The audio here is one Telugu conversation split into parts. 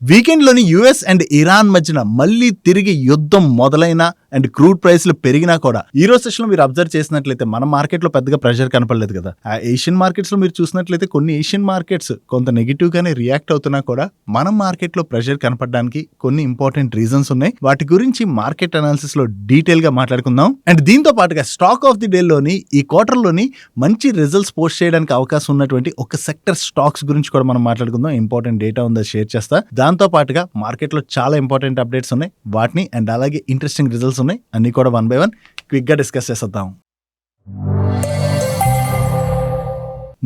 వీకెండ్ లోని యుఎస్ అండ్ ఇరాన్ మధ్యన మళ్ళీ తిరిగి యుద్ధం మొదలైన అండ్ క్రూడ్ ప్రైస్లు పెరిగినా కూడా ఈ రోజు సెషన్ లో మీరు అబ్జర్వ్ చేసినట్లయితే మన మార్కెట్ లో పెద్దగా ప్రెషర్ కనపడలేదు కదా. ఆ ఏషియన్ మార్కెట్స్ లో మీరు చూసినట్లయితే కొన్ని ఏషియన్ మార్కెట్స్ కొంత నెగిటివ్ గానే రియాక్ట్ అవుతున్నా కూడా మన మార్కెట్ లో ప్రెషర్ కనపడడానికి కొన్ని ఇంపార్టెంట్ రీజన్స్ ఉన్నాయి. వాటి గురించి మార్కెట్ అనాలిసిస్ లో డీటెయిల్ గా మాట్లాడుకుందాం. అండ్ దీంతో పాటుగా స్టాక్ ఆఫ్ ది డే లోని ఈ క్వార్టర్ లోని మంచి రిజల్ట్స్ పోస్ట్ చేయడానికి అవకాశం ఉన్నటువంటి ఒక సెక్టర్ స్టాక్స్ గురించి కూడా మనం మాట్లాడుకుందాం. ఇంపార్టెంట్ డేటా ఉందో షేర్ చేస్తా. దాంతో పాటుగా మార్కెట్ లో చాలా ఇంపార్టెంట్ అప్డేట్స్ ఉన్నాయి, వాటిని అండ్ అలాగే ఇంట్రెస్టింగ్ రిజల్ట్స్ ఉన్నాయి, అన్ని కూడా 1 by 1 క్విక్ గా డిస్కస్ చేసేద్దాం.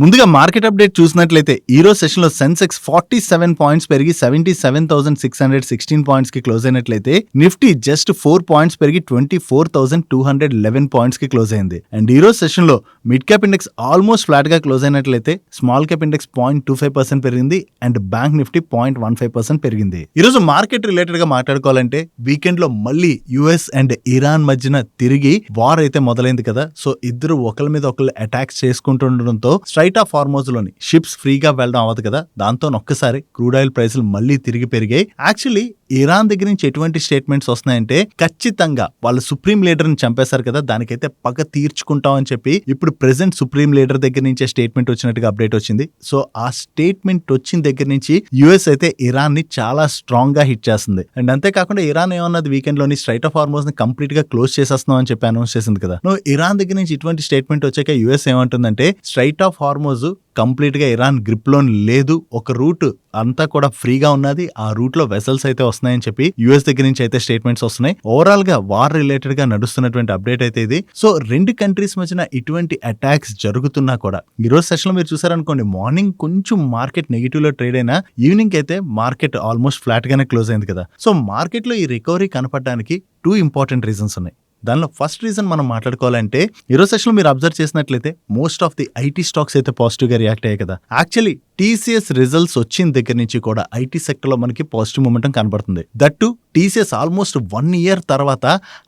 ముందుగా మార్కెట్ అప్డేట్ చూసినట్లయితే ఈ రోజు సెషన్ లో సెన్సెక్స్ 47 పాయింట్స్ పెరిగి 77,616 పాయింట్స్ కి క్లోజ్ అయినట్లయితే నిఫ్టీ జస్ట్ 4 పాయింట్స్ పెరిగి 24,211 పాయింట్స్ కి క్లోజ్ అయింది. అండ్ ఈ రోజు సెషన్ లో mid cap index almost flat గా క్లోజ్ అయినట్లయితే స్మాల్ క్యాప్ ఇండెక్స్ 0.25% పెరిగింది అండ్ బ్యాంక్ నిఫ్టీ 0.15% పెరిగింది. ఈ రోజు మార్కెట్ రిలేటెడ్ గా మాట్లాడుకోవాలంటే వీకెండ్ లో మళ్ళీ యుఎస్ అండ్ ఇరాన్ మధ్యన తిరిగి వార్ అయితే మొదలైంది కదా. సో ఇద్దరు ఒకరి మీద ఒకరు అటాక్స్ చేసుకుంటుండడంతో స్ట్రైట్ ఆఫ్ హార్మోజ్ లోని షిప్స్ ఫ్రీగా వెళ్ళడం అవ్వదు కదా. దాంతో ఒక్కసారి క్రూడ్ ఆయిల్ ప్రైసులు మళ్ళీ తిరిగి పెరిగాయి. యాక్చువల్లీ ఇరాన్ దగ్గర నుంచి ఎటువంటి స్టేట్మెంట్స్ వస్తున్నాయంటే ఖచ్చితంగా వాళ్ళు సుప్రీం లీడర్ ని చంపేశారు కదా, దానికైతే పగ తీర్చుకుంటాం అని చెప్పి ఇప్పుడు ప్రెసెంట్ సుప్రీం లీడర్ దగ్గర నుంచే స్టేట్మెంట్ వచ్చినట్టుగా అప్డేట్ వచ్చింది. సో ఆ స్టేట్మెంట్ వచ్చిన దగ్గర నుంచి యుఎస్ అయితే ఇరాన్ ని చాలా స్ట్రాంగ్ గా హిట్ చేస్తుంది. అండ్ అంతేకాకుండా ఇరాన్ ఏమన్నది వీకెండ్ లోని స్ట్రైట్ ఆఫ్ హార్మోజ్ ని కంప్లీట్ గా క్లోజ్ చేసేస్తున్నాం అని చెప్పి అనౌన్స్ చేసింది కదా. నువ్వు ఇరాన్ దగ్గర నుంచి ఇటువంటి స్టేట్మెంట్ వచ్చాక యుఎస్ ఏమంటుందంటే స్ట్రైట్ ఆఫ్ హార్మోజ్ కంప్లీట్ గా ఇరాన్ గ్రిప్ లో లేదు, ఒక రూట్ అంతా కూడా ఫ్రీగా ఉన్నది, ఆ రూట్ లో వెసల్స్ అయితే వస్తున్నాయని చెప్పి యుఎస్ దగ్గర నుంచి అయితే స్టేట్మెంట్స్ వస్తున్నాయి. ఓవరాల్ గా వార్ రిలేటెడ్ గా నడుస్తున్నటువంటి అప్డేట్ అయితే ఇది. సో రెండు కంట్రీస్ మధ్యన ఇటువంటి అటాక్స్ జరుగుతున్నా కూడా ఈ రోజు సెషన్ లో మీరు చూసారనుకోండి, మార్నింగ్ కొంచెం మార్కెట్ నెగిటివ్ లో ట్రేడ్ అయినా ఈవినింగ్ అయితే మార్కెట్ ఆల్మోస్ట్ ఫ్లాట్ గానే క్లోజ్ అయింది కదా. సో మార్కెట్ లో ఈ రికవరీ కనపడడానికి 2 ఇంపార్టెంట్ రీజన్స్ ఉన్నాయి. దానిలో ఫస్ట్ రీజన్ మనం మాట్లాడుకోవాలంటే ఈరోజు సెషన్ లో మీరు అబ్జర్వ్ చేసినట్లయితే most of the IT stocks అయితే పాజిటివ్ గా రియాక్ట్ అయ్యాయి కదా. యాక్చువల్లీ టీసీఎస్ రిజల్ట్స్ వచ్చిన దగ్గర నుంచి కూడా ఐటీ సెక్టర్ లో మనకి పాజిటివ్ మూమెంటం కనబడుతుంది. దట్టు టీసీఎస్ ఆల్మోస్ట్ 1 year తర్వాత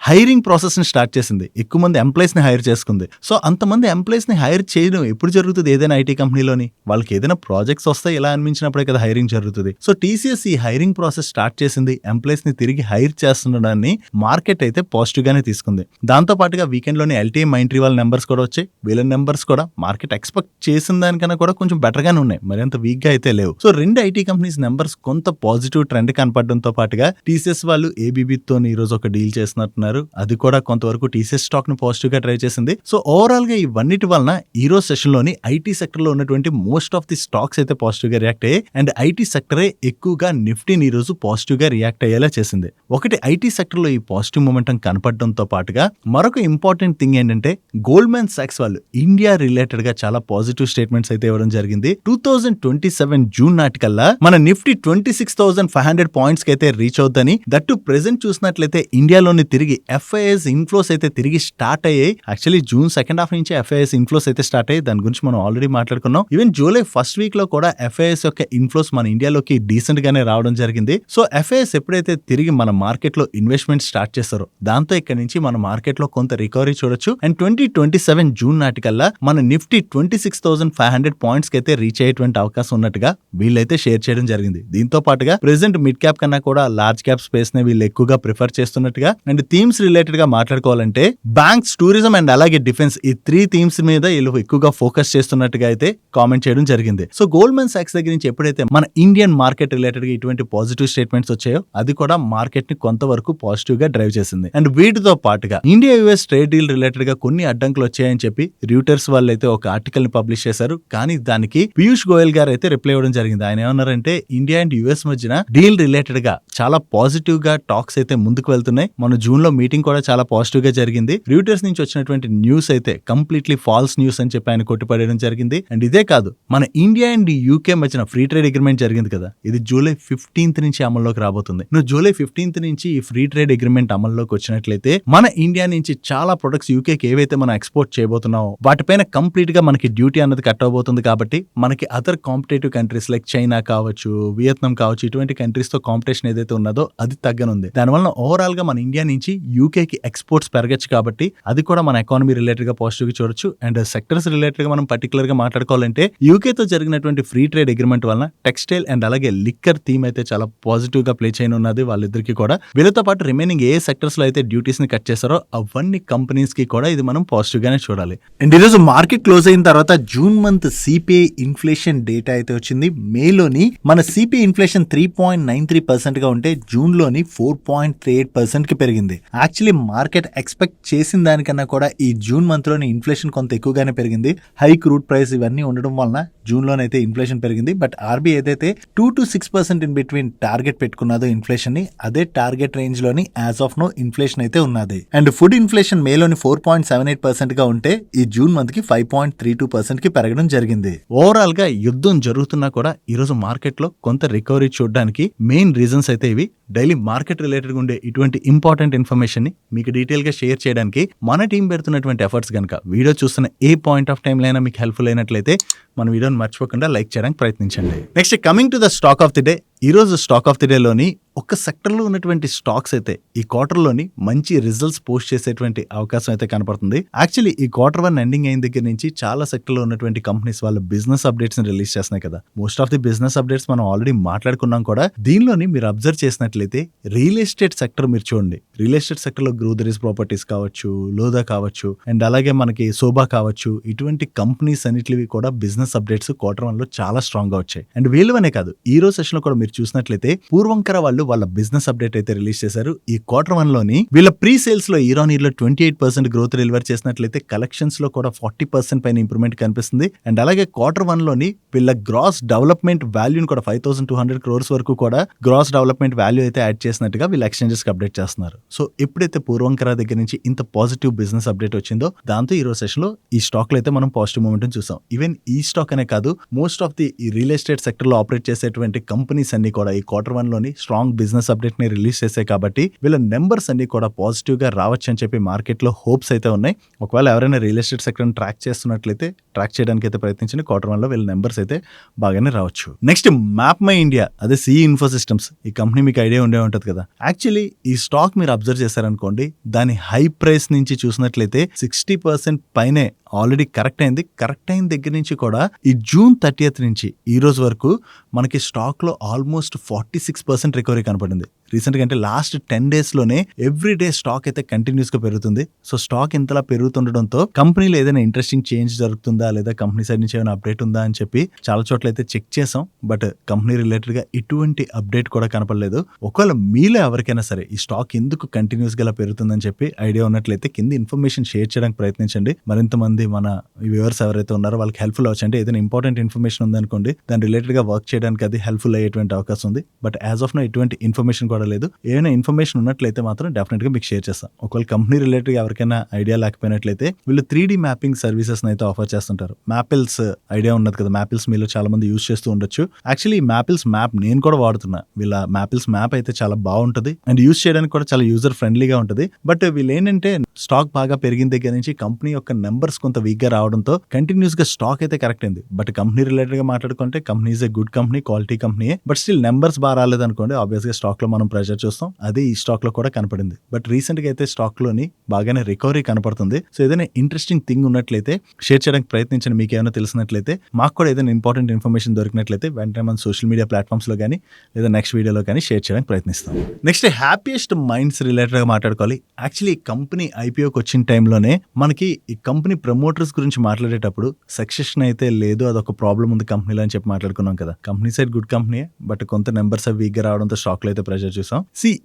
హైరింగ్ ప్రాసెస్ ని స్టార్ట్ చేసింది, ఎక్కువ మంది ఎంప్లాయీస్ ని హైర్ చేసుకుంది. సో అంతమంది ఎంప్లాయీస్ ని హైర్ చేయడం ఎప్పుడు జరుగుతుంది? ఏదైనా ఐటీ కంపెనీలోని వాళ్ళకి ఏదైనా ప్రాజెక్ట్స్ వస్తాయి, ఇలా అనిపించినప్పుడే కదా హైరింగ్ జరుగుతుంది. సో టీసీఎస్ ఈ హైరింగ్ ప్రాసెస్ స్టార్ట్ చేసింది, ఎంప్లాయీస్ ని తిరిగి హైర్ చేస్తుండడాన్ని మార్కెట్ అయితే పాజిటివ్ గానే తీసుకుంది. దాంతో పాటుగా వీకెండ్ లోని ఎల్టీఐ మైంట్రీ వాళ్ళ నెంబర్స్ కూడా వచ్చాయి. వీళ్ళ నెంబర్స్ కూడా మార్కెట్ ఎక్స్పెక్ట్ చేసిన దానికన్నా కూడా కొంచెం బెటర్ గానే ఉన్నాయి, మరి అంత వీక్ గా అయితే లేవు. సో రెండు ఐటీ కంపెనీస్ నెంబర్స్ కొంత పాజిటివ్ ట్రెండ్ కనపడడంతో పాటుగా టీసీఎస్ వాళ్ళు ఏబీబీ తో ఈ రోజు ఒక డీల్ చేస్తున్నట్టున్నారు, అది కూడా కొంతవరకు టీసీఎస్ స్టాక్ ను పాజిటివ్ గా ట్రై చేసింది. సో ఓవరాల్ గా ఇవన్నిటి వలన ఈ రోజు సెషన్ లోని ఐటీ సెక్టర్ లో ఉన్నటువంటి మోస్ట్ ఆఫ్ ది స్టాక్స్ అయితే పాజిటివ్ గా రియాక్ట్ అయ్యాయి. అండ్ ఐటీ సెక్టరే ఎక్కువగా నిఫ్టీని ఈ రోజు పాజిటివ్ గా రియాక్ట్ అయ్యేలా చేసింది. ఒకటి ఐటీ సెక్టర్ లో ఈ పాజిటివ్ మూమెంటం కనపడడంతో పాటుగా మరొక ఇంపార్టెంట్ థింగ్ ఏంటంటే గోల్డ్మెన్ సాక్స్ వాళ్ళు ఇండియా రిలేటెడ్ గా చాలా పాజిటివ్ స్టేట్మెంట్స్ అయితే ఇవ్వడం జరిగింది. 2027 జూన్ నాటికల్లా మన నిఫ్టీ 26,500 పాయింట్స్ కి అయితే రీచ్ అవుతుందని, దట్టు ప్రెసెంట్ చూసినట్లయితే ఇండియాలోని తిరిగి ఎఫ్ఐఎస్ ఇన్ఫ్లోస్ అయితే తిరిగి స్టార్ట్ అయ్యాయి. యాక్చువల్లీ జూన్ సెకండ్ హాఫ్ నుంచి ఎఫ్ఐఎస్ ఇన్ఫ్లోస్ అయితే స్టార్ట్ అయ్యాయి, దాని గురించి మనం ఆల్రెడీ మాట్లాడుకున్నాం. ఈవెన్ జూలై ఫస్ట్ వీక్ లో కూడా ఎఫ్ఐఎస్ యొక్క ఇన్ఫ్లోస్ మన ఇండియాలోకి డీసెంట్ గానే రావడం జరిగింది. సో ఎఫ్ఐఎస్ ఎప్పుడైతే తిరిగి మన మార్కెట్ లో ఇన్వెస్ట్మెంట్ స్టార్ట్ చేస్తారో దాంతో ఇక్కడ నుంచి మన మార్కెట్ లో కొంత రికవరీ చూడొచ్చు. అండ్ 2027 జూన్ నాటికల్లా మన నిఫ్టీ 26,500 పాయింట్స్ కి అయితే రీచ్ అయ్యేటువంటి అవకాశం ఉన్నట్టుగా వీళ్ళైతే షేర్ చేయడం జరిగింది. దీంతో పాటుగా ప్రెసెంట్ మిడ్ క్యాప్ కన్నా కూడా లార్జ్ క్యాప్ స్పేస్ నే వీళ్ళు ఎక్కువగా ప్రిఫర్ చేస్తున్నట్టుగా. అండ్ థీమ్స్ రిలేటెడ్ గా మాట్లాడుకోవాలంటే బ్యాంక్స్, టూరిజం అండ్ అలాగే డిఫెన్స్, ఈ 3 థీమ్స్ మీద వీళ్ళు ఎక్కువగా ఫోకస్ చేస్తున్నట్టుగా అయితే కామెంట్ చేయడం జరిగింది. సో గోల్డ్మెన్ సాక్స్ దగ్గర నుంచి ఎప్పుడైతే మన ఇండియన్ మార్కెట్ రిలేటెడ్ గా ఇటువంటి పాజిటివ్ స్టేట్మెంట్స్ వచ్చాయో అది కూడా మార్కెట్ ని కొంతవరకు పాజిటివ్ గా డ్రైవ్ చేసింది. అండ్ వీటితో పాటుగా India US trade deal related గా కొన్ని అడ్డంకులు వచ్చాయని చెప్పి ర్యూటర్స్ వాళ్ళు అయితే ఒక ఆర్టికల్ ని పబ్లిష్ చేశారు. కానీ దానికి పీయూష్ గోయల్ గారు అయితే రిప్లై ఇవ్వడం జరిగింది. ఆయన ఏమన్నారంటే ఇండియా అండ్ యుఎస్ మధ్యన డీల్ రిలేటెడ్ గా చాలా పాజిటివ్ గా టాక్స్ అయితే ముందుకు వెళ్తున్నాయి. మన జూన్ లో మీటింగ్ కూడా చాలా పాజిటివ్ గా జరిగింది. ర్యూటర్స్ నుంచి వచ్చినటువంటి న్యూస్ అయితే కంప్లీట్లీ ఫాల్స్ న్యూస్ అని చెప్పి ఆయన కొట్టిపడేయడం జరిగింది. అండ్ ఇదే కాదు, మన ఇండియా అండ్ యూకే మధ్యన ఫ్రీ ట్రేడ్ అగ్రిమెంట్ జరిగింది కదా, ఇది జూలై 15th నుంచి అమల్లోకి రాబోతుంది. నువ్వు జూలై 15th నుంచి ఈ ఫ్రీ ట్రేడ్ అగ్రిమెంట్ అమల్లోకి వచ్చినట్లయితే మన ఇండియా నుంచి చాలా ప్రొడక్ట్స్ యూకేకి ఏవైతే మనం ఎక్స్పోర్ట్ చేయబోతున్నామో వాటిపైన కంప్లీట్ గా మనకి డ్యూటీ అన్నది కట్ అవబోతుంది. కాబట్టి మనకి other other competitive countries like China కావచ్చు, వియత్నాం కావచ్చు, ఇటువంటి కంట్రీస్ తో కాంపిటీషన్ ఏదైతే ఉన్నదో అది తగ్గనుంది. దానివల్ల ఓవరాల్ గా మన ఇండియా నుంచి యూకేకి ఎక్స్పోర్ట్స్ పెరగచ్చు కాబట్టి అది కూడా మన ఎకానమీ రిలేటెడ్ గా పాజిటివ్ గా చూడొచ్చు. అండ్ సెక్టర్స్ రిలేటెడ్ గా మనం పర్టికులర్ గా మాట్లాడుకోవాలంటే యూకేతో జరిగినటువంటి ఫ్రీ ట్రేడ్ అగ్రిమెంట్ వలన టెక్స్టైల్ అండ్ అలాగే లిక్కర్ థీమ్ అయితే చాలా పాజిటివ్ గా ప్లే చేయనున్నది వాళ్ళిద్దరికి కూడా. వీళ్ళతో పాటు రిమైనింగ్ ఏ సెక్టర్స్ లో అయితే డ్యూటీస్ ని కట్ చేశారో అవన్నీ కంపెనీస్ కి కూడా ఇది మనం పాజిటివ్ గానే చూడాలి. అండ్ ఈరోజు మార్కెట్ క్లోజ్ అయిన తర్వాత June month CPI inflation data అయితే వచ్చింది. మేలోని మన సిపిఐ ఇన్ఫ్లేషన్ 3.93% గా ఉంటే జూన్ లోని 4.38% కి పెరిగింది. యాక్చువల్లీ మార్కెట్ ఎక్స్పెక్ట్ చేసిన దానికన్నా కూడా ఈ జూన్ మంత్ లోని ఇన్ఫ్లేషన్ కొంత ఎక్కువగానే పెరిగింది. హై క్రూడ్ ప్రైస్ ఇవన్నీ ఉండడం వలన జూన్ లోనైతే ఇన్ఫ్లేషన్ పెరిగింది. బట్ ఆర్బీఐ ఏదైతే 2 to 6% ఇన్ బిట్వీన్ టార్గెట్ పెట్టుకున్నదో ఇన్ఫ్లేషన్ ని, అదే టార్గెట్ రేంజ్ లోని యాజ్ ఆఫ్ నో ఇన్ఫ్లేషన్ అయితే ఉన్నది. అండ్ ఫుడ్ ఇన్ఫ్లేషన్ మేలోని 4.78% గా ఉంటే ఈ జూన్ మంత్ కి 5.32% కి పెరగడం జరిగింది. ఓవరాల్ గా యుద్ధం జరుగుతున్నా కూడా ఈ రోజు మార్కెట్ లో కొంత రికవరీ చూడడానికి మెయిన్ రీజన్స్ అయితే ఇవి. డైలీ మార్కెట్ రిలేటెడ్ ఉండే ఇటువంటి ఇంపార్టెంట్ ఇన్ఫర్మేషన్ ని మీకు డీటెయిల్ గా షేర్ చేయడానికి మన టీం పెడుతున్నటువంటి ఎఫర్ట్స్ కనుక వీడియో చూస్తున్న ఏ పాయింట్ ఆఫ్ టైం లైనా మీకు హెల్ప్ఫుల్ అయినట్లయితే మన వీడియోని మర్చిపోకుండా లైక్ చేయడానికి ప్రయత్నించండి. Next coming to the stock of the day. ఈ రోజు స్టాక్ ఆఫ్ ది డే లోని ఒక సెక్టర్ లో ఉన్నటువంటి స్టాక్స్ అయితే ఈ క్వార్టర్ లోని మంచి రిజల్ట్స్ పోస్ట్ చేసేటువంటి అవకాశం అయితే కనపడుతుంది. యాక్చువల్లీ ఈ Q1 ఎండింగ్ అయిన దగ్గర నుంచి చాలా సెక్టర్ లో ఉన్నటువంటి కంపెనీస్ వాళ్ళ బిజినెస్ అప్డేట్స్ ని రిలీజ్ చేస్తున్నాయి కదా. Most of the business updates మనం ఆల్రెడీ మాట్లాడుకున్నాం కూడా. దీనిలోని మీరు అబ్జర్వ్ చేసినట్లయితే రియల్ ఎస్టేట్ సెక్టర్ మీరు చూడండి. రియల్ ఎస్టేట్ సెక్టర్ లో గ్రూదరీస్ ప్రాపర్టీస్ కావచ్చు, లోదా కావచ్చు, అండ్ అలాగే మనకి శోభా కావచ్చు, ఇటువంటి కంపెనీస్ అన్నిటివి కూడా బిజినెస్ అప్డేట్స్ Q1 లో చాలా స్ట్రాంగ్ గా వచ్చాయి. అండ్ వీళ్ళవనే కాదు, ఈ రోజు సెషన్ లో కూడా మీరు చూసినట్లయితే పూర్వంకర వాళ్ళు వాళ్ళ బిజినెస్ అప్డేట్ అయితే రిలీజ్ చేశారు. ఈ Q1 లోని వీళ్ళ ప్రీ సేల్స్ లో ఇయర్ ఆన్ ఇయర్ లో 28% గ్రోత్ డెలివర్ చేసినట్లయితే కలెక్షన్స్ లో కూడా 40% పైన ఇంప్రూవ్మెంట్ కనిపిస్తుంది. అండ్ అలాగే Q1 లోని వీళ్ళ గ్రాస్ డెవలప్మెంట్ వాల్యూని కూడా 5200 crores వరకు కూడా గ్రాస్ డెవలప్మెంట్ వాల్యూ అయితే యాడ్ చేసినట్టుగా వీళ్ళు ఎక్స్చేంజెస్ కి అప్డేట్ చేస్తున్నారు. సో ఎప్పుడైతే పూర్వంకర దగ్గర నుంచి ఇంత పాజిటివ్ బిజినెస్ అప్డేట్ వచ్చిందో దాంతో ఈ రోజు సెషన్ లో ఈ స్టాక్ లో అయితే మనం పాజిటివ్ మూమెంట్ చూసాం. ఈవెన్ ఈ స్టాక్ అనే కాదు, మోస్ట్ ఆఫ్ ది ఈ రియల్ ఎస్టేట్ సెక్టర్ లో ఆపరేట్ చేసేటువంటి కంపెనీస్ అన్ని కూడా ఈ Q1 లోని స్ట్రాంగ్ బిజినెస్ అప్డేట్ ని రిలీజ్ చేశాయి కాబట్టి వీళ్ళ నెంబర్స్ అన్ని కూడా పాజిటివ్ గా రావచ్చు అని చెప్పి మార్కెట్ లో హోప్స్ అయితే ఉన్నాయి. ఒకవేళ ఎవరైనా రియల్ ఎస్టేట్ సెక్టర్ ని ట్రాక్ చేస్తున్నట్లయితే ట్రాక్ చేయడానికి అయితే ప్రయత్నించండి. Q1 లో వీళ్ళ నెంబర్స్ అయితే బాగానే రావచ్చు. నెక్స్ట్ మ్యాప్ మై ఇండియా, అదే సిఈ ఇన్ఫో సిస్టమ్స్. ఈ కంపెనీ మీకు ఐడియా ఉండే ఉంటుంది కదా. యాక్చువల్లీ ఈ స్టాక్ మీరు అబ్జర్వ్ చేశారనుకోండి, దాని హై ప్రైస్ నుంచి చూసినట్లయితే 60% పైనే ఆల్రెడీ కరెక్ట్ అయింది. కరెక్ట్ అయిన దగ్గర నుంచి కూడా ఈ జూన్ 30th నుంచి ఈ రోజు వరకు మనకి స్టాక్ లో ఆల్మోస్ట్ 46% రికవరీ కనపడింది. రీసెంట్ గా అంటే లాస్ట్ 10 days లోనే ఎవ్రీ డే స్టాక్ అయితే కంటిన్యూస్ గా పెరుగుతుంది. సో స్టాక్ ఇంతలా పెరుగుతుండడంతో కంపెనీలో ఏదైనా ఇంట్రెస్టింగ్ చేంజ్ జరుగుతుందా లేదా కంపెనీ సైడ్ నుంచి ఏమైనా అప్డేట్ ఉందా అని చెప్పి చాలా చోట్ల అయితే చెక్ చేసాం. బట్ కంపెనీ రిలేటెడ్ గా ఎటువంటి అప్డేట్ కూడా కనపడలేదు. ఒకవేళ మీలో ఎవరికైనా సరే ఈ స్టాక్ ఎందుకు కంటిన్యూస్ గా పెరుగుతుందని చెప్పి ఐడియా ఉన్నట్లయితే కింద ఇన్ఫర్మేషన్ షేర్ చేయడానికి ప్రయత్నించండి. మరింత మంది మన వ్యూవర్స్ ఎవరైతే ఉన్నారో వాళ్ళకి హెల్ప్ఫుల్ అవచ్చు. అంటే ఏదైనా ఇంపార్టెంట్ ఇన్ఫర్మేషన్ ఉందనుకోండి, దాని రిలేటెడ్ గా వర్క్ చేయడానికి అది హెల్ప్ఫుల్ అయ్యేటువంటి అవకాశం ఉంది. బట్ యాజ్ ఆఫ్ నో ఎటువంటి ఇన్ఫర్మేషన్ కూడా లేదు. ఏమైనా ఇన్ఫర్మేషన్ ఉన్నట్లయితే మాత్రం డెఫినెట్ గా మీకు షేర్ చేస్తాం. ఒకవేళ కంపెనీ రిలేటెడ్ ఎవరికైనా ఐడియా లేకపోయినట్లయితే వీళ్ళు 3D మ్యాపింగ్ సర్వీసెస్ అయితే ఆఫర్ చేస్తుంటారు. మ్యాపిల్స్ ఐడియా ఉన్నది కదా. మ్యాపిల్స్ మీలో చాలా మంది యూజ్ చేస్తూ ఉండొచ్చు. యాక్చువల్లీ ఈ మ్యాపిల్స్ మ్యాప్ నేను కూడా వాడుతున్నా. వీళ్ళ మ్యాపిల్స్ మ్యాప్ అయితే చాలా బాగుంటుంది అండ్ యూజ్ చేయడానికి కూడా చాలా యూజర్ ఫ్రెండ్లీగా ఉంటుంది. బట్ వీళ్ళు ఏంటంటే స్టాక్ బాగా పెరిగిన దగ్గర నుంచి కంపెనీ యొక్క నెంబర్స్ కొంత వీక్ గా రావడంతో కంటిన్యూస్ గా స్టాక్ అయితే కరెక్ట్ అయింది. బట్ కంపెనీ రిలేటెడ్ గా మాట్లాడుకుంటే company is a good company, quality company. But still numbers బాగా రాలేదు అనుకోండి, ఆబ్వియస్ గా స్టాక్ లో మనం ప్రెషర్ చూస్తాం. అదే ఈ స్టాక్ లో కూడా కనపడింది. బట్ రీసెంట్ గా అయితే స్టాక్ లోని బాగానే రికవరీ కనపడుతుంది. సో ఏదైనా ఇంట్రెస్టింగ్ థింగ్ ఉన్నట్లయితే షేర్ చేయడానికి ప్రయత్నించండి. మీకు ఏమైనా తెలిసినట్లయితే, మాకు కూడా ఏదైనా ఇంపార్టెంట్ ఇన్ఫర్మేషన్ దొరికినట్లయితే వెంటనే మన సోషల్ మీడియా ప్లాట్ఫామ్స్ లో కానీ లేదా నెక్స్ట్ వీడియోలో కానీ షేర్ చేయడానికి ప్రయత్నిస్తాం. నెక్స్ట్ హ్యాపీయెస్ట్ మైండ్స్ రిలేటెడ్ గా మాట్లాడుకోవాలి. యాక్చువల్లీ ఈ కంపెనీ ఐపీఓకి వచ్చిన టైంలోనే మనకి ఈ కంపెనీ ప్రమోటర్స్ గురించి మాట్లాడేటప్పుడు సక్సెషన్ అయితే లేదు, అదొక ప్రాబ్లం ఉంది కంపెనీలో అని చెప్పి మాట్లాడుకున్నాం కదా. Company side good company, but కొంత నెంబర్స్ వీక్ గా రావడంతో స్టాక్ లో అయితే ప్రెషర్ చూసాం.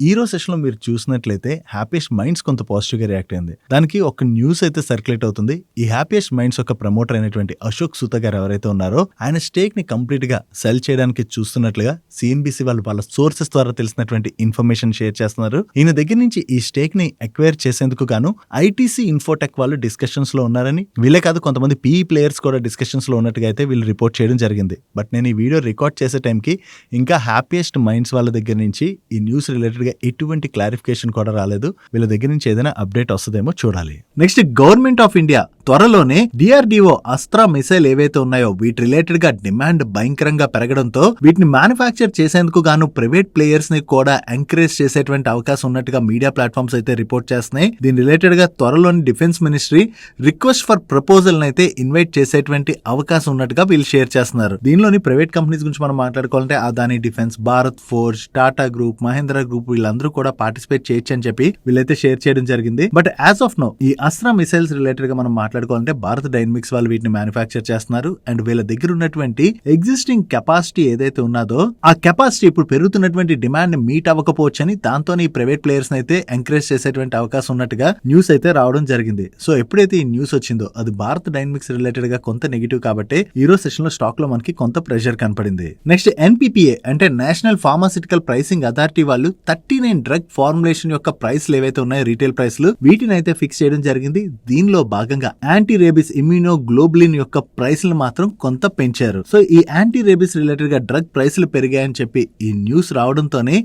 ఈ రోజు సెషన్ లో మీరు చూసినట్లయితే హ్యాపీయెస్ట్ మైండ్స్ కొంత పాజిటివ్ గా రియాక్ట్ అయింది. దానికి ఒక న్యూస్ అయితే సర్క్యులేట్ అవుతుంది. ఈ హ్యాపీయెస్ట్ మైండ్స్ యొక్క ప్రమోటర్ అయినటువంటి అశోక్ సూత గారు ఎవరైతే ఉన్నారో ఆయన స్టేక్ ని కంప్లీట్ గా సెల్ చేయడానికి చూస్తున్నట్లుగా సిఎన్బిసి వాళ్ళ సోర్సెస్ ద్వారా తెలిసినటువంటి ఇన్ఫర్మేషన్ షేర్ చేస్తున్నారు. ఈయన దగ్గర నుంచి ఈ స్టేక్ ని అక్వైర్ చేసేందుకు గాను ఐటీసీ ఇన్ఫోటెక్ వాళ్ళు డిస్కషన్స్ లో ఉన్నారని, వీళ్ళే కాదు కొంతమంది పీఈ ప్లేయర్స్ కూడా డిస్కషన్స్ లో ఉన్నట్టుగా అయితే వీళ్ళు రిపోర్ట్ చేయడం జరిగింది. బట్ నేను ఈ వీడియో రికార్డ్ చేసే టైంకి ఇంకా హ్యాపీయెస్ట్ మైండ్స్ వాళ్ళ దగ్గర నుంచి ఈ ఈ న్యూస్ రిలేటెడ్ గా ఎటువంటి క్లారిఫికేషన్ కూడా రాలేదు. వీళ్ళ దగ్గర నుంచి ఏదైనా అప్డేట్ వస్తుందేమో చూడాలి. నెక్స్ట్, గవర్నమెంట్ ఆఫ్ ఇండియా త్వరలోనే DRDO అస్త్రా మిసైల్ ఏవైతే ఉన్నాయో వీటి రిలేటెడ్ గా డిమాండ్ భయంకరంగా పెరగడంతో వీటిని మ్యానుఫ్యాక్చర్ చేసేందుకు గాను ప్రైవేట్ ప్లేయర్స్ ని కూడా ఎంకరేజ్ చేసేటువంటి అవకాశం ఉన్నట్టుగా మీడియా ప్లాట్ఫామ్స్ అయితే రిపోర్ట్ చేస్తున్నాయి. దీని రిలేటెడ్ గా త్వరలోని defence ministry request for proposal అయితే ఇన్వైట్ చేసేటువంటి అవకాశం ఉన్నట్టుగా వీళ్ళు షేర్ చేస్తున్నారు. దీనిలోని ప్రైవేట్ కంపెనీస్ గురించి మనం మాట్లాడుకోవాలంటే Adani defence, Bharat forge, Tata group, Mahindra group వీళ్ళందరూ కూడా పార్టిసిపేట్ చేయొచ్చు అని చెప్పి వీళ్ళైతే షేర్ చేయడం జరిగింది. బట్ యాజ్ ఆఫ్ నో ఈ అస్త్రా మిసైల్స్ రిలేటెడ్ గా మనం మాట్లాడుకోవాలంటే భారత్ డైనమిక్స్ వాళ్ళు వీటిని మ్యానుఫ్యాక్చర్ చేస్తున్నారు. అండ్ వీళ్ళ దగ్గర ఉన్నటువంటి ఎగ్జిస్టింగ్ కెపాసిటీ ఏదైతే ఉన్నదో ఆ కెపాసిటీ ఇప్పుడు పెరుగుతున్నటువంటి డిమాండ్ ని మీట్ అవ్వకపోవచ్చని దాంతో ఈ ప్రైవేట్ ప్లేయర్స్ అయితే ఎంకరేజ్ చేసేటువంటి అవకాశం ఉన్నట్టుగా న్యూస్ అయితే రావడం జరిగింది. సో ఎప్పుడైతే ఈ న్యూస్ వచ్చిందో అది భారత్ డైనమిక్స్ రిలేటెడ్ గా కొంత నెగిటివ్ కాబట్టి ఈ రోజు సెషన్ లో స్టాక్ లో మనకి కొంత ప్రెషర్ కనపడింది. నెక్స్ట్, NPPA అంటే నేషనల్ ఫార్మాసిటికల్ ప్రైసింగ్ అథారిటీ వాళ్ళు 39 డ్రగ్ ఫార్ములేషన్ యొక్క ప్రైస్లు ఏవైతే ఉన్నాయో రీటైల్ ప్రైస్లు వీటిని అయితే ఫిక్స్ చేయడం జరిగింది. దీనిలో భాగంగా యాంటీ రేబిస్ ఇమ్యూనోగ్లోబులిన్ యొక్క ప్రైస్లు మాత్రం కొంత పెంచారు. సో ఈ యాంటీ రేబిస్ రిలేటెడ్ గా డ్రగ్ ప్రైస్లు పెరిగాయని చెప్పి ఈ న్యూస్ రావడంతోనే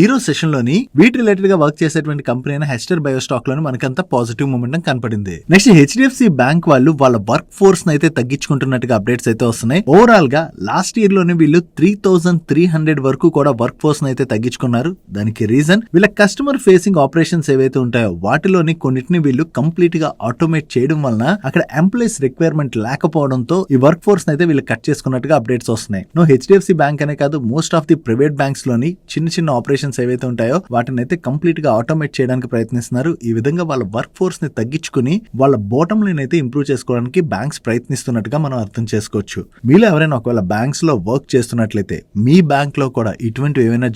ఈ రోజు సెషన్ లోని వీటి రిలేటెడ్ గా వర్క్ చేసేటువంటి కంపెనీ అయిన హెస్టర్ బయో స్టాక్ లోని మనకంత పాజిటివ్ మూమెంటం కనపడింది. నెక్స్ట్, HDFC బ్యాంక్ వాళ్ళు వాళ్ళ వర్క్ ఫోర్స్ అయితే తగ్గించుకుంటున్నట్టుగా అప్డేట్స్ అయితే వస్తున్నాయి. ఓవరాల్ గా లాస్ట్ ఇయర్ లోనే వీళ్ళు 3300 వరకు కూడా వర్క్ ఫోర్స్ అయితే తగ్గించుకున్నారు. దానికి రీజన్ వీళ్ళ కస్టమర్ ఫేసింగ్ ఆపరేషన్స్ ఏవైతే ఉంటాయో వాటిలోని కొన్నిటిని వీళ్ళు కంప్లీట్ గా ఆటోమేట్ చేయడం వలన అక్కడ ఎంప్లాయీస్ రిక్వైర్మెంట్ లేకపోవడంతో ఈ వర్క్ ఫోర్స్ అయితే వీళ్ళు కట్ చేసుకున్నట్టుగా అప్డేట్స్ వస్తున్నాయి. HDFC బ్యాంక్ అనే కాదు most of the private banks లోని చిన్న చిన్న ఆపరేషన్స్ ఏవైతే ఉంటాయో వాటిని అయితే కంప్లీట్ గా ఆటోమేట్ చేయడానికి ప్రయత్నిస్తున్నారు. ఈ విధంగా వాళ్ళ వర్క్ ఫోర్స్ ని తగ్గించుకుని వాళ్ళ బాటమ్ లైన్ అయితే ఇంప్రూవ్ చేసుకోవడానికి బ్యాంక్స్ ప్రయత్నిస్తున్నట్టుగా మనం అర్థం చేసుకోవచ్చు. మీలో ఎవరైనా ఒకవేళ బ్యాంక్స్ లో వర్క్ చేస్తున్నట్లయితే మీ బ్యాంక్ లో కూడా ఇటువంటివి ఏమైనా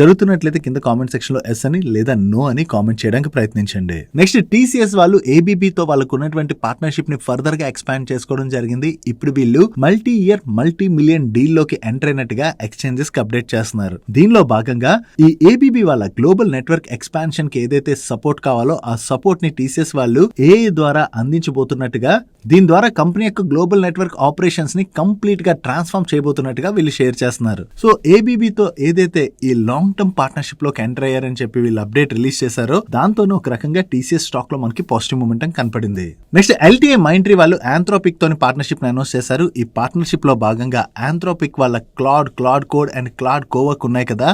జరుగుతున్నట్లయితే కింద కామెంట్ సెక్షన్ లో ఎస్ అని లేదా నో అని కామెంట్ చేయడానికి ప్రయత్నించండి. నెక్స్ట్, TCS వాళ్ళు ABB తో వాళ్ళకు ఉన్నటువంటి పార్ట్నర్షిప్ ని ఫర్దర్ గా ఎక్స్పాండ్ చేసుకోవడం జరిగింది. ఇప్పుడు వీళ్ళు మల్టీ-ఇయర్ మల్టీ-మిలియన్ డీల్ లోకి ఎంటర్ అయినట్టుగా ఎక్స్చేంజెస్ కి అప్డేట్ చేస్తున్నారు. దీనిలో భాగంగా ఈ ABB వాళ్ళ గ్లోబల్ నెట్వర్క్ ఎక్స్పాన్షన్ కి ఏదైతే సపోర్ట్ కావాలో ఆ సపోర్ట్ ని TCS వాళ్ళు AI ద్వారా అందించబోతున్నట్టుగా, దీని ద్వారా కంపెనీ యొక్క గ్లోబల్ నెట్వర్క్ ఆపరేషన్స్ ని కంప్లీట్ గా ట్రాన్స్ఫార్మ్ చేయబోతున్నట్టుగా వీళ్ళు షేర్ చేస్తున్నారు. సో ABB తో ఏదైతే ఈ లాంగ్ టర్మ్ పార్ట్నర్షిప్ లోకి ఎంటర్ అయ్యారని చెప్పి వీళ్ళు అప్డేట్ రిలీజ్ చేశారో దాంతోనే ఒక రకంగా TCS స్టాక్ లో మనకి పాజిటివ్ మూమెంటం కనపడింది. నెక్స్ట్, LTI మైంట్రీ వాళ్ళు ఆంథ్రోపిక్ తోని పార్ట్నర్షిప్ అనౌన్స్ చేశారు. ఈ పార్ట్నర్షిప్ లో భాగంగా ఆంథ్రోపిక్ వాళ్ళ Claude code and Claude cowork ఉన్నాయి కదా,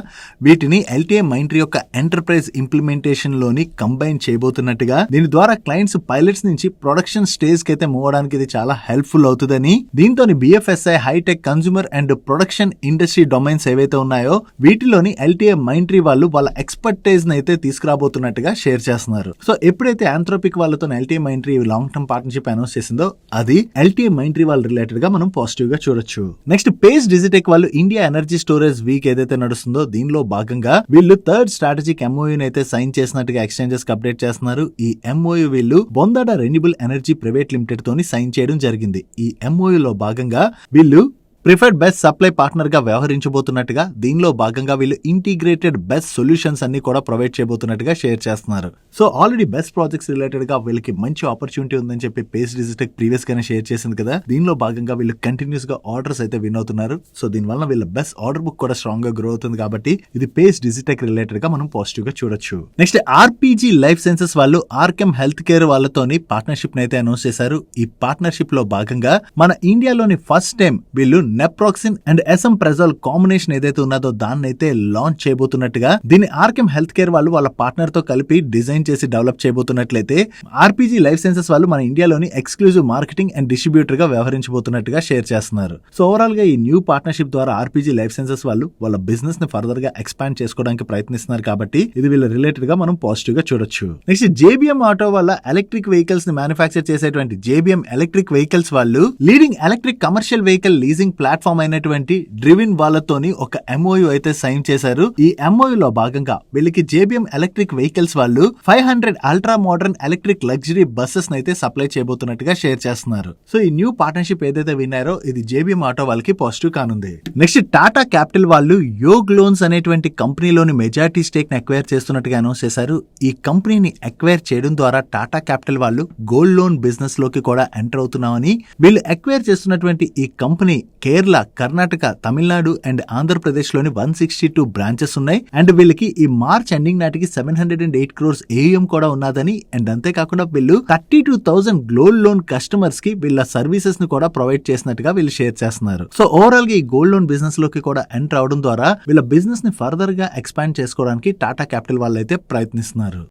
వీటిని LTI మైంట్రీ యొక్క ఎంటర్ప్రైజ్ ఇంప్లిమెంటేషన్ లోని కంబైన్ చేయబోతున్నట్టుగా, దీని ద్వారా క్లయింట్స్ పైలట్స్ నుంచి ప్రొడక్షన్ స్టేజ్ కి అయితే మూవ్ అవడానికి ఇది చాలా హెల్ప్ఫుల్ అవుతుందని, దీంతో BFSI hitech consumer and production industry domains ఏవైతే ఉన్నాయో వీటిలోని LTI మైంట్రీ వాళ్ళు వాళ్ళ ఎక్స్పర్టైజ్ అయితే తీసుకురాబోతున్నట్టుగా షేర్ చేస్తున్నారు. సో ఎప్పుడైతే ఆంథ్రోపిక్ వాళ్ళతో LTI Mindtree long term partnership announce చేసిందో అది LTI మైంట్రీ వాళ్ళ రిలేటెడ్ గా మనం పాజిటివ్ గా చూడొచ్చు. నెక్స్ట్, పేస్ డిజిటెక్ వాళ్ళు ఇండియా ఎనర్జీ స్టోరేజ్ వీక్ ఏదైతే నడుస్తుందో దీనిలో భాగంగా వీళ్ళు థర్డ్ స్ట్రాటజిక్ MOU అయితే సైన్ చేసినట్టుగా ఎక్స్చేంజెస్ కి అప్డేట్ చేస్తున్నారు. ఈ MOU వీళ్ళు Bondada renewable energy private limited తోని సైన్ చేయడం జరిగింది. ఈ MOU లో భాగంగా వీళ్ళు ప్రిఫర్డ్ బెస్ట్ సప్లై పార్ట్నర్ గా వ్యవహరించబోతున్నట్టుగా, దీనిలో భాగంగా వీళ్ళు ఇంటిగ్రేటెడ్ బెస్ట్ సొల్యూషన్స్ అన్ని కూడా ప్రొవైడ్ చేయబోతున్నట్టుగా షేర్ చేస్తున్నారు. So already best projects related గా వీళ్ళకి మంచి ఆపర్చునిటీ ఉందని చెప్పి పేస్ డిజిటెక్ ప్రీవియస్ గానే షేర్ చేసింది కదా, దీనిలో భాగంగా వీళ్ళు కంటిన్యూస్ గా ఆర్డర్స్ అయితే విన్ అవుతున్నారు. సో దీని వల్ల వీళ్ళ బెస్ట్ ఆర్డర్ బుక్ కూడా స్ట్రాంగ్ గా గ్రో అవుతుంది కాబట్టి ఇది పేస్ డిజిటెక్ రిలేటెడ్ గా మనం పాజిటివ్ గా చూడొచ్చు. నెక్స్ట్, RPG లైఫ్ సైన్సెస్ వాళ్ళు ఆర్కెమ్ హెల్త్ కేర్ వాళ్ళతోని పార్ట్నర్షిప్ అయితే అనౌన్స్ చేశారు. ఈ పార్ట్నర్షిప్ లో భాగంగా మన ఇండియాలోని ఫస్ట్ టైం వీళ్ళు నెప్రాక్సిన్ అండ్ ఎసంప్రెజోల్ కాంబినేషన్ ఏదైతే ఉన్నదో దాన్ని అయితే లాంచ్ చేయబోతున్నట్టుగా, దీన్ని ఆర్కెమ్ హెల్త్ కేర్ వాళ్ళు వాళ్ళ పార్ట్నర్ తో కలిపి డిజైన్ చేసి డెవలప్ చేయబోతున్నట్లయితే RPG లైఫ్ సైన్సెస్ వాళ్ళు మన ఇండియాలోని ఎక్స్క్లూజివ్ మార్కెటింగ్ అండ్ డిస్ట్రిబ్యూటర్ గా వ్యవహరించబోతున్నట్టుగా షేర్ చేస్తున్నారు. సో ఓవరాల్ గా ఈ న్యూ పార్ట్నర్షిప్ ద్వారా RPG లైఫ్ సైన్సెస్ వాళ్ళు వాళ్ళ బిజినెస్ ని ఫర్దర్ గా ఎక్స్పాండ్ చేసుకోవడానికి ప్రయత్నిస్తున్నారు కాబట్టి ఇది వీళ్ళ రిలేటెడ్ గా మనం పాజిటివ్ గా చూడొచ్చు. నెక్స్ట్, JBM ఆటో వల్ల ఎలక్ట్రిక్ వెహికల్స్ ని మ్యానుఫ్యాక్చర్ చేసేటువంటి JBM ఎలక్ట్రిక్ వెహికల్స్ వాళ్ళు leading electric commercial vehicle leasing platform అయినటువంటి డ్రివిన్ వాళ్ళతోని ఒక MOU అయితే సైన్ చేశారు. ఈ MOU లో భాగంగా వీళ్ళకి JBM ఎలక్ట్రిక్ వెహికల్స్ వాళ్ళు 500 ultra modern electric luxury buses అయితే సప్లై చేయబోతున్నట్టుగా షేర్ చేస్తున్నారు. సో ఈ న్యూ పార్ట్నర్షిప్ ఏదైతే విన్నారో ఇది JBM ఆటో వాళ్ళకి పాజిటివ్ కానుంది. నెక్స్ట్, టాటా క్యాపిటల్ వాళ్ళు యోగ్ లోన్స్ అనేటువంటి కంపెనీలోని మెజారిటీ స్టేక్ ని అక్వైర్ చేస్తున్నట్టుగా అనౌన్స్ చేశారు. ఈ కంపెనీని అక్వైర్ చేయడం ద్వారా టాటా క్యాపిటల్ వాళ్ళు గోల్డ్ లోన్ బిజినెస్ లోకి కూడా ఎంటర్ అవుతున్నామని, వీళ్ళు అక్వైర్ చేస్తున్నటువంటి ఈ కంపెనీ కేరళ, కర్ణాటక, తమిళనాడు అండ్ ఆంధ్రప్రదేశ్ లోని 162 బ్రాంచెస్ ఉన్నాయి. అండ్ వీళ్ళకి ఈ మార్చ్ ఎండింగ్ నాటికి 708 crores AUM కూడా ఉన్నదని, అండ్ అంతేకాకుండా వీళ్ళు 32,000 గోల్డ్ లోన్ కస్టమర్స్ కి వీళ్ళ సర్వీసెస్ ని కూడా ప్రొవైడ్ చేసినట్టుగా వీళ్ళు షేర్ చేస్తున్నారు. సో ఓవరాల్ గా ఈ గోల్డ్ లోన్ బిజినెస్ లోకి కూడా ఎంటర్ అవడం ద్వారా వీళ్ళ బిజినెస్ ని ఫర్దర్ గా ఎక్స్పాండ్ చేసుకోవడానికి టాటా క్యాపిటల్ వాళ్ళు అయితే ప్రయత్నిస్తున్నారు.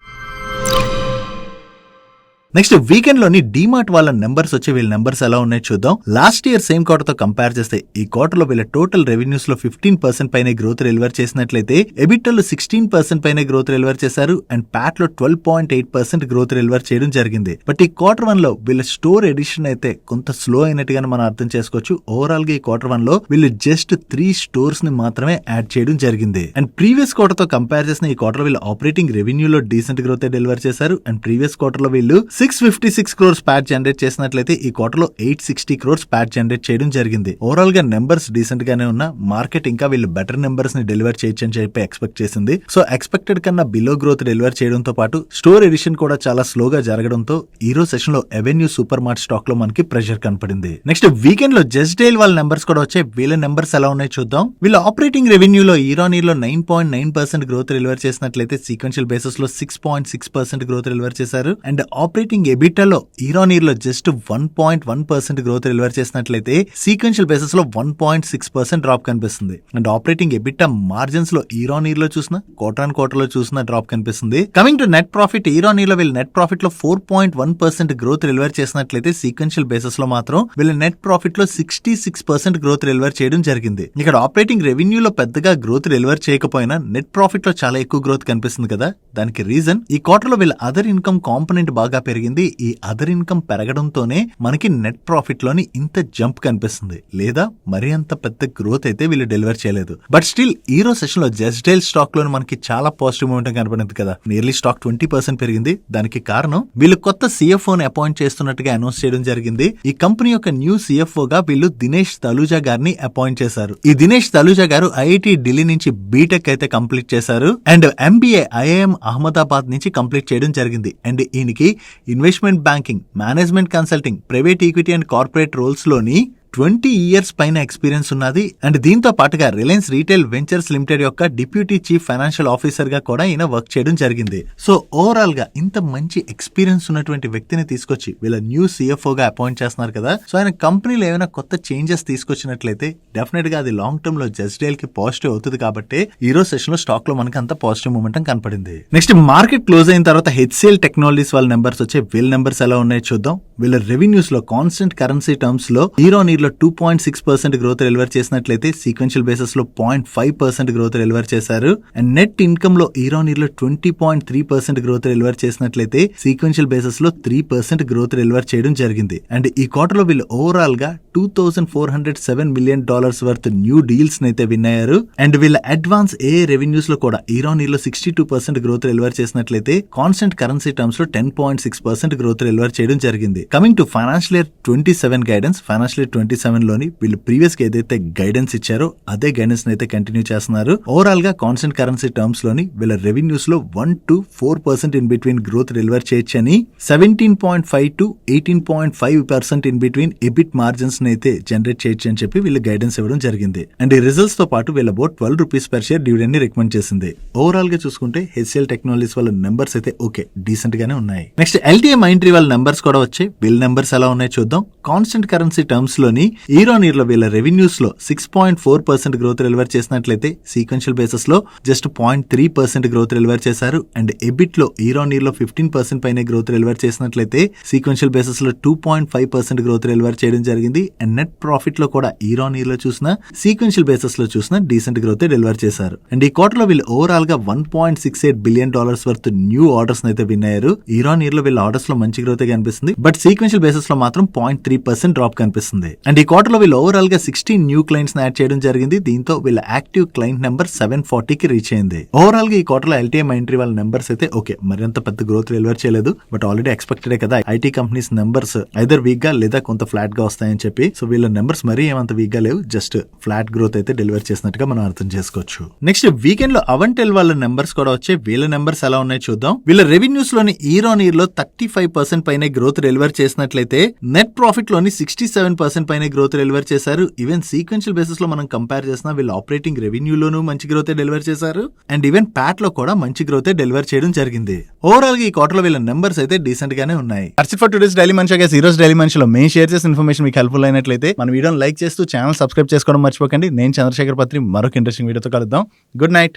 నెక్స్ట్ వీకెండ్ లోని డీమార్ట్ వాళ్ళ నెంబర్స్ వచ్చి వీళ్ళ నెంబర్స్ ఎలా ఉన్నాయో చూద్దాం. లాస్ట్ ఇయర్ సేమ్ క్వార్టర్ తో కంపేర్ చేస్తే ఈ క్వార్టర్ లో వీళ్ళ టోటల్ రెవెన్యూస్ లో 15% పైన గ్రోత్ డెలివర్ చేసినట్లయితే ఎబిటా లో 16% పైన గ్రోత్ డెలివర్ చేశారు అండ్ ప్యాట్ లో 12.8% గ్రోత్ డెలివర్ చేయడం జరిగింది. బట్ ఈ క్వార్టర్ 1 లో వీళ్ళ స్టోర్ ఎడిషన్ అయితే కొంత స్లో అయినట్టుగా మనం అర్థం చేసుకోవచ్చు. ఓవరాల్ గా ఈ క్వార్టర్ 1 లో వీళ్ళు జస్ట్ 3 స్టోర్స్ ని మాత్రమే యాడ్ చేయడం జరిగింది. అండ్ ప్రీవియస్ క్వార్టర్ తో కంపేర్ చేసిన ఈ క్వార్టర్ వీళ్ళు ఆపరేటింగ్ రెవెన్యూలో డీసెంట్ గ్రోత్ డెలివర్ చేశారు అండ్ ప్రీవియస్ క్వార్టర్ లో వీళ్ళు 656 crores ప్యాట్ జనరేట్ చేసినట్లయితే ఈ క్వార్టర్ లో 860 crores ప్యాట్ జనరేట్ చేయడం జరిగింది. ఓవరాల్ గా నెంబర్స్ డీసెంట్ గానే ఉన్న మార్కెట్ ఇంకా వీళ్ళు బెటర్ నెంబర్స్ ని డెలివర్ చేయొచ్చు అని చెప్పి ఎక్స్పెక్ట్ చేసింది. సో ఎక్స్పెక్టెడ్ కన్నా బిలో గ్రోత్ డెలివర్ చేయడంతో పాటు స్టోర్ ఎడిషన్ కూడా చాలా స్లోగా జరగడంతో ఈ రోజు సెషన్ లో అవెన్యూ సూపర్ మార్ట్ స్టాక్ లో మనకి ప్రెషర్ కనపడింది. నెక్స్ట్ వీకెండ్ లో జస్ట్ డైల్ వాళ్ళ నెంబర్స్ కూడా వచ్చాయి. వీళ్ళ నెంబర్స్ ఎలా ఉన్నాయో చూద్దాం. వీళ్ళ ఆపరేటింగ్ రెవెన్యూలో ఇయర్ ఆన్ ఇయర్ లో 9.9% గ్రోత్ డెలివర్ చేసినట్లయితే సీక్వెన్షియల్ బేసిస్ లో 6.6% గ్రోత్ డెలివర్ చేశారు అండ్ ఆపరేటింగ్ ఎబిటాలో ఇయర్ ఆన్ ఇయర్ లో జస్ట్ 1.1% గ్రోత్ డెలివర్ చేసినట్లయితే సీక్వెన్షియల్ బేసిస్ లో 1.6% డ్రాప్ కనిపిస్తుంది. అండ్ ఆపరేటింగ్ ఎబిటా మార్జిన్స్ లో ఇయర్ ఆన్ ఇయర్ లో చూసిన క్వార్టర్ ఆన్ క్వార్టర్ లో చూసిన డ్రాప్ కనిపిస్తుంది. Coming to net profit, year on year లో వీళ్ళు నెట్ ప్రాఫిట్ లో 4.1% గ్రోత్ డెలివర్ చేసినట్లయితే సీక్వెన్షియల్ బేసిస్ లో మాత్రం వీళ్ళ నెట్ ప్రాఫిట్ లో 66% గ్రోత్ డెలివర్ చేయడం జరిగింది. ఇక్కడ ఆపరేటింగ్ రెవెన్యూలో పెద్దగా గ్రోత్ డెలివర్ చేయకపోయినా నెట్ ప్రాఫిట్ లో చాలా ఎక్కువ గ్రోత్ కనిపిస్తుంది కదా. దానికి రీజన్ ఈ క్వార్టర్ లో వీళ్ళ అదర్ ఇన్కమ్ కాంపోనెంట్ బాగా పెరిగింది. ఈ అదర్ ఇన్కమ్ పెరగడంతోనే మనకి నెట్ ప్రాఫిట్ లోని ఇంత జంప్ కనిపిస్తుంది. లేదా మరి అంత పెద్ద గ్రోత్ అయితే వీళ్ళు డెలివర్ చేయలేదు. బట్ స్టిల్ ఈ రోజు సెషన్ లో జస్ట్ డైల్ స్టాక్ లో మనకి చాలా పాజిటివ్ మూమెంట్ కనపడింది కదా. నియర్లీ స్టాక్ 20% పెరిగింది. దానికి కారణం వీళ్ళు కొత్త CFO ని అపాయింట్ చేస్తున్నట్టుగా అనౌన్స్ చేయడం జరిగింది. ఈ కంపెనీ యొక్క న్యూ CFO గా వీళ్ళు దినేష్ తలూజా గారిని అపాయింట్ చేశారు. ఈ దినేష్ తలూజా గారు IIT ఢిల్లీ నుంచి బీటెక్ అయితే కంప్లీట్ చేశారు అండ్ MBA IIM అహ్మదాబాద్ నుంచి కంప్లీట్ చేయడం జరిగింది. అండ్ ఈయనకి investment banking, management consulting, private equity and corporate roles లోని 20 years పైన ఎక్స్పీరియన్స్ ఉన్నది. అండ్ దీంతో పాటుగా రిలయన్స్ రీటైల్ వెంచర్స్ లిమిటెడ్ యొక్క డిప్యూటీ చీఫ్ ఫైనాన్షియల్ ఆఫీసర్ గా కూడా ఈయన వర్క్ చేయడం జరిగింది. సో ఓవరాల్ గా ఇంత మంచి ఎక్స్పీరియన్స్ ఉన్నటువంటి వ్యక్తిని తీసుకొచ్చి వీళ్ళ న్యూ CFO గా అపాయింట్ చేస్తున్నారు కదా. సో ఆయన కంపెనీలో ఏమైనా కొత్త చేంజెస్ తీసుకొచ్చినట్లయితే డెఫినెట్ గా అది లాంగ్ టర్మ్ లో జస్ట్ డైల్ కి పాజిటివ్ అవుతుంది. కాబట్టి ఈ రోజు సెషన్ లో స్టాక్ లో మనకి అంత పాజిటివ్ మూమెంట్ కనపడింది. నెక్స్ట్ మార్కెట్ క్లోజ్ అయిన తర్వాత HCL టెక్నాలజీస్ వాళ్ళ నెంబర్స్ వచ్చే వీళ్ళ నెంబర్స్ ఎలా ఉన్నాయో చూద్దాం. వీళ్ళ రెవెన్యూస్ లో కాన్స్టెంట్ కరెన్సీ టర్మ్స్ లో ఇయర్ ఆన్ ఇయర్ లో 2.6% గ్రోత్ డెలివర్ చేసినట్లయితే సీక్వెన్షియల్ బేసిస్ లో 0.5% గ్రోత్ డెలివర్ చేశారు. అండ్ నెట్ ఇన్కమ్ లో ఇయర్ ఆన్ ఇయర్ లో 20.3% గ్రోత్ డెలివర్ చేసినట్లయితే సీక్వెన్షియల్ బేసిస్ లో 3% గ్రోత్ డెలివర్ చేయడం జరిగింది. అండ్ ఈ క్వార్టర్ లో వీళ్ళు ఓవరాల్ గా $2,407 million వర్త్ న్యూ డీల్స్ అయితే విన్ అయ్యారు. అండ్ వీళ్ళ అడ్వాన్స్ రెవెన్యూస్ లో కూడా ఇయర్ ఆన్ ఇయర్ లో 62% గ్రోత్ డెలివర్ చేసినట్లయితే కాన్స్టెంట్ కరెన్సీ టర్మ్స్ లో 10.6% గ్రోత్ డెలివర్ చేయడం జరిగింది. Coming to financial year 27 guidance, financial year 27 లోని వీళ్ళు ప్రీవియస్ గా ఏదైతే గైడెన్స్ ఇచ్చారో అదే గైడెన్స్ అయితే కంటిన్యూ చేస్తున్నారు. ఓవరాల్ గా కాన్స్టెంట్ కరెన్సీ టర్మ్స్ లోని వీళ్ళ రెవెన్యూస్ లో 1 to 4% in between growth deliver చేయొచ్చని, 17.5 to 18.5% in between EBIT margins అయితే జనరేట్ చేయొచ్చు అని చెప్పి వీళ్ళు గైడెన్స్ ఇవ్వడం జరిగింది. అండ్ ఈ రిజల్ట్స్ తో పాటు వీళ్ళ బోట్ ₹12 per share డివిడెండ్ ని రికమెండ్ చేసింది. ఓవరాల్ గా చూసుకుంటే HCL టెక్నాలజీస్ వాళ్ళ నెంబర్స్ అయితే ఓకే డీసెంట్ గానే ఉన్నాయి. నెక్స్ట్ LTI మైంట్రీ వాళ్ళ నెంబర్స్ కూడా వచ్చాయి. వీళ్ళ నెంబర్స్ ఎలా ఉన్నాయో చూద్దాం. కాన్స్టెంట్ కరెన్సీ టర్మ్స్ లోని ఇయర్ ఆన్ ఇయర్ లో వీళ్ళ రెవెన్యూస్ లో 6.4% గ్రోత్ డెలివర్ చేసినట్లయితే సీక్వెన్షియల్ బేసిస్ లో జస్ట్ 0.3% గ్రోత్ డెలివర్ చేశారు. అండ్ ఎబిట్ లో ఇయర్ ఆన్ ఇయర్ లో 15% పైన గ్రోత్ డెలివర్ చేసినట్లయితే సీక్వెన్షియల్ బేసిస్ లో 2.5% గ్రోత్ డెలివర్ చేయడం జరిగింది. అండ్ నెట్ ప్రాఫిట్ లో కూడా ఇయర్ ఆన్ ఇయర్ లో చూసిన సీక్వెన్షియల్ బేసిస్ లో చూసిన డీసెంట్ గ్రోత్ డెలివర్ చేశారు. అండ్ ఈ క్వార్టర్ లో వీళ్ళు ఓవరాల్ గా $1.68 billion వర్త్ న్యూ ఆర్డర్స్ అయితే విన్ అయ్యారు. ఇయర్ ఆన్ ఇయర్ లో వీళ్ళ ఆర్డర్స్ లో మంచి గ్రోత్ కనిపిస్తుంది. బట్ సీక్వెన్షియల్ బేసిస్ లో మాత్రం 0.3% డ్రాప్ కనిపిస్తుంది. అండ్ ఈ క్వార్టర్ లో వీళ్ళు ఓవరాల్ గా 16 న్యూ క్లయింట్స్ యాడ్ చేయడం జరిగింది. దీంతో వీళ్ళ యాక్టివ్ క్లయింట్ నెంబర్ 740 కి రీచ్ అయింది. ఓవరాల్ గా ఈ క్వార్టర్ లో LTI మైంట్రీ వాళ్ళ నెంబర్స్ అయితే ఓకే మరింత పెద్ద గ్రోత్ డెలివర్ చేయలేదు. బట్ ఆల్రెడీ ఎక్స్పెక్టెడ్ కదా IT companies numbers either week గా లేదా కొంత ఫ్లాట్ గా వస్తాయని చెప్పి. సో వీళ్ళ నెంబర్స్ మరీ ఏమంత వీక్ గా లేవు, జస్ట్ ఫ్లాట్ గ్రోత్ అయితే డెలివర్ చేసినట్టుగా మనం అర్థం చేసుకోవచ్చు. నెక్స్ట్ వీకెండ్ లో అవెంటెల్ వాళ్ళ నెంబర్స్ కూడా వచ్చే వీళ్ళ నెంబర్స్ ఎలా ఉన్నాయో చూద్దాం. వీళ్ళ రెవెన్యూస్ లోని ఇయర్ ఆన్ ఇయర్ లో 35% పైన గ్రోత్ డెలివర్ చేసినట్లయితే నెట్ ప్రాఫిట్ లోని 67% పైన గానే గ్రోత్ డెలివర్ చేశారు. ఈవెన్ సీక్వెన్షియల్ బేసిస్ లో మనం కంపేర్ చేసినా వీళ్ళు ఆపరేటింగ్ రెవెన్యూలోనూ మంచి గ్రోత్ డెలివర్ చేశారు. అండ్ ఈవెన్ ప్యాట్ లో కూడా మంచి గ్రోత్ డెలివర్ చేయడం జరిగింది. ఓవరాల్ గా ఈ క్వార్టర్ లో వీళ్ళ నెంబర్స్ అయితే డీసెంట్ గానే ఉన్నాయి. ఫర్ టుడేస్ డైలీ మనిషి గైస్. ఈ రోజు డైలీ మనిషిలో మేము షేర్ చేసిన ఇన్ఫర్మేషన్ మీకు హెల్ప్ఫుల్ అయినట్లయితే మన వీడియోని లైక్ చేస్తూ ఛానల్ సబ్స్క్రైబ్ చేసుకోవడం మర్చిపోకండి. నేను చంద్రశేఖర్ పత్రి మరొక ఇంట్రెస్టింగ్ వీడియోతో కలుద్దాం. Good night.